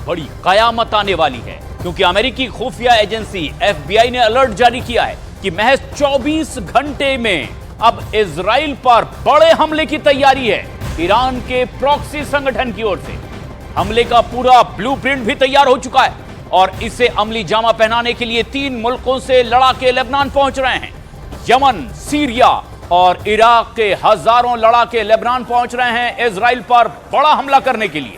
बड़ी कयामत आने वाली है, क्योंकि अमेरिकी खुफिया एजेंसी FBI ने अलर्ट जारी किया है कि महज 24 घंटे में अब इजराइल पर बड़े हमले की तैयारी है। ईरान के प्रॉक्सी संगठन की ओर से हमले का पूरा ब्लूप्रिंट भी तैयार हो चुका है और इसे अमली जामा पहनाने के लिए 3 मुल्कों से लड़ाके लेबनान पहुंच रहे हैं। यमन, सीरिया और इराक के हजारों लड़ाके लेबनान पहुंच रहे हैं इजराइल पर बड़ा हमला करने के लिए।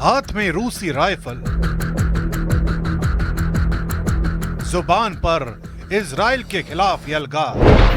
हाथ में रूसी राइफल, जुबान पर इजराइल के खिलाफ यलगार।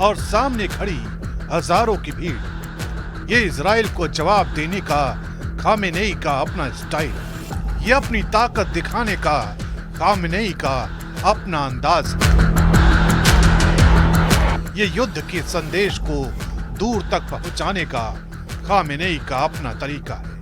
और सामने खड़ी हजारों की भीड़। ये इजराइल को जवाब देने का खामेनेई का अपना स्टाइल, ये अपनी ताकत दिखाने का खामेनेई का अपना अंदाज है। ये युद्ध के संदेश को दूर तक पहुंचाने का खामेनेई का अपना तरीका है।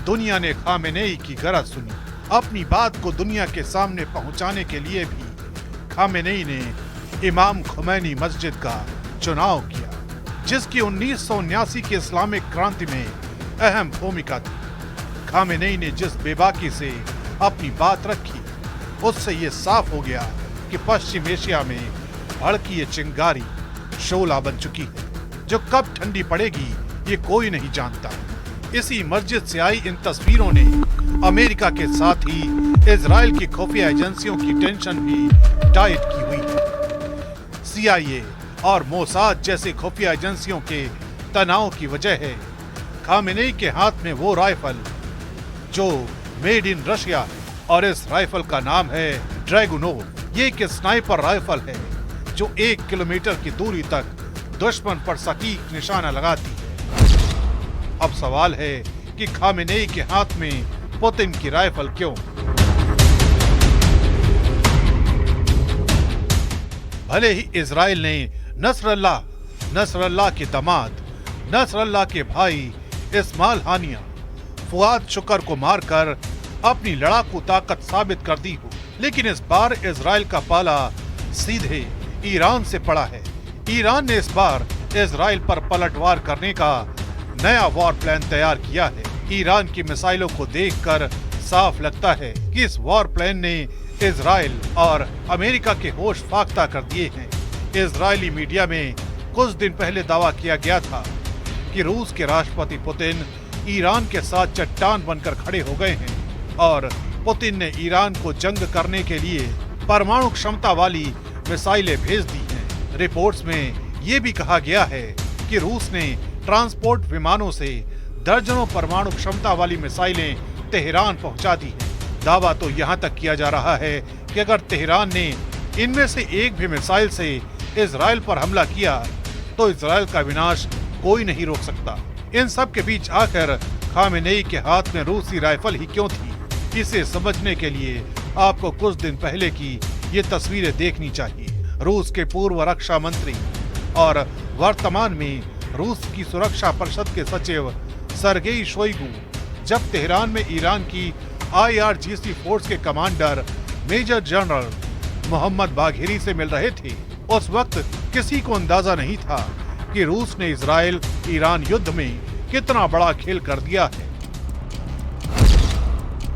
दुनिया ने खामेनेई की गरज सुनी। अपनी बात को दुनिया के सामने पहुंचाने के लिए भी खामेनेई ने इमाम खुमैनी मस्जिद का चुनाव किया, जिसकी 1979 की इस्लामिक क्रांति में अहम भूमिका थी। खामेनेई ने जिस बेबाकी से अपनी बात रखी, उससे ये साफ हो गया कि पश्चिम एशिया में भड़की ये चिंगारी शोला बन चुकी है, जो कब ठंडी पड़ेगी ये कोई नहीं जानता। इसी मस्जिद से आई इन तस्वीरों ने अमेरिका के साथ ही इजराइल की खुफिया एजेंसियों की टेंशन भी टाइट की हुई है। CIA और मोसाद जैसे खुफिया एजेंसियों के तनाव की वजह है खामेनेई के हाथ में वो राइफल जो मेड इन रशिया है, और इस राइफल का नाम है ड्रैगुनोव। ये एक स्नाइपर राइफल है जो 1 किलोमीटर की दूरी तक दुश्मन पर सटीक निशाना लगाती है। अब सवाल है कि खामेनेई के हाथ में पुतिन की राइफल क्यों? भले ही इजराइल ने नसरल्लाह के दामाद, नसरल्लाह के भाई इस्माइल हानिया, फुआद शुक्र को मारकर अपनी लड़ाकू ताकत साबित कर दी हो, लेकिन इस बार इजराइल का पाला सीधे ईरान से पड़ा है। ईरान ने इस बार इजराइल पर पलटवार करने का नया वॉर प्लान तैयार किया है। ईरान की मिसाइलों को देखकर साफ लगता है कि इस वॉर प्लान ने इजराइल और अमेरिका के होश फाख्ता कर दिए हैं। इजरायली मीडिया में कुछ दिन पहले दावा किया गया था कि रूस के राष्ट्रपति पुतिन ईरान के साथ चट्टान बनकर खड़े हो गए हैं और पुतिन ने ईरान को जंग करने के लिए परमाणु क्षमता वाली मिसाइलें भेज दी हैं। रिपोर्ट्स में ये भी कहा गया है कि रूस ने ट्रांसपोर्ट विमानों से दर्जनों परमाणु क्षमता वाली मिसाइलें तेहरान पहुंचा दी हैं। दावा तो यहाँ तक किया जा रहा है कि अगर तेहरान ने इनमें से एक भी मिसाइल से इजराइल पर हमला किया तो इजराइल का विनाश कोई नहीं रोक सकता। इन सब के बीच आखिर खामेनेई के हाथ में रूसी राइफल ही क्यों थी? इसे समझने के लिए आपको कुछ दिन पहले की ये तस्वीरें देखनी चाहिए। रूस के पूर्व रक्षा मंत्री और वर्तमान में रूस की सुरक्षा परिषद के सचिव सरगेई शोइगु जब तेहरान में ईरान की IRGC फोर्स के commander major general Mohammad Bagheri से मिल रहे थे, उस वक्त किसी को अंदाजा नहीं था कि रूस ने इजराइल ईरान युद्ध में कितना बड़ा खेल कर दिया है।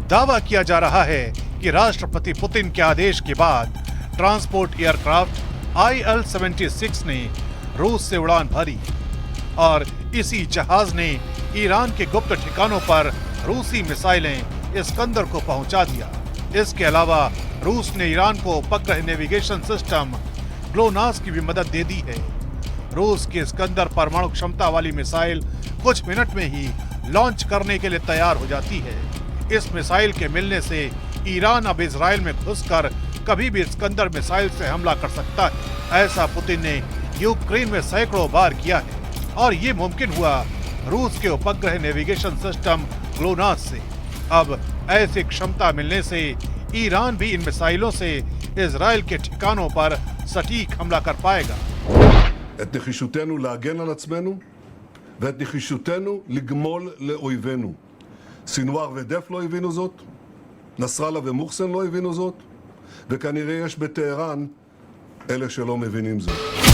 दावा किया जा रहा है कि राष्ट्रपति पुतिन के आदेश के बाद ट्रांसपोर्ट एयरक्राफ्ट IL-76 ने रूस से उड़ान भरी और इसी जहाज ने ईरान के गुप्त ठिकानों पर रूसी मिसाइलें इस्कंदर को पहुंचा दिया। इसके अलावा रूस ने ईरान को उपग्रह नेविगेशन सिस्टम ग्लोनास की भी मदद दे दी है। रूस के इस्कंदर परमाणु क्षमता वाली मिसाइल कुछ मिनट में ही लॉन्च करने के लिए तैयार हो जाती है। इस मिसाइल के मिलने से ईरान अब इजराइल में घुसकर कभी भी इस्कंदर मिसाइल से हमला कर सकता है। ऐसा पुतिन ने यूक्रेन में सैकड़ों बार किया है और ये मुमकिन हुआ रूस के उपग्रह नेविगेशन सिस्टम ग्लोनास से। अब ऐसी क्षमता मिलने से ईरान भी इन मिसाइलों से इजराइल के ठिकानों पर सटीक हमला कर पाएगा। את נחישותנו להגן על עצמנו ואת נחישותנו לגמול לאויבינו. סינואר ודף לא הבינו זאת, נסראללה ומוחסן לא הבינו זאת, וכנראה יש בטהרן אלה שלא מבינים זאת.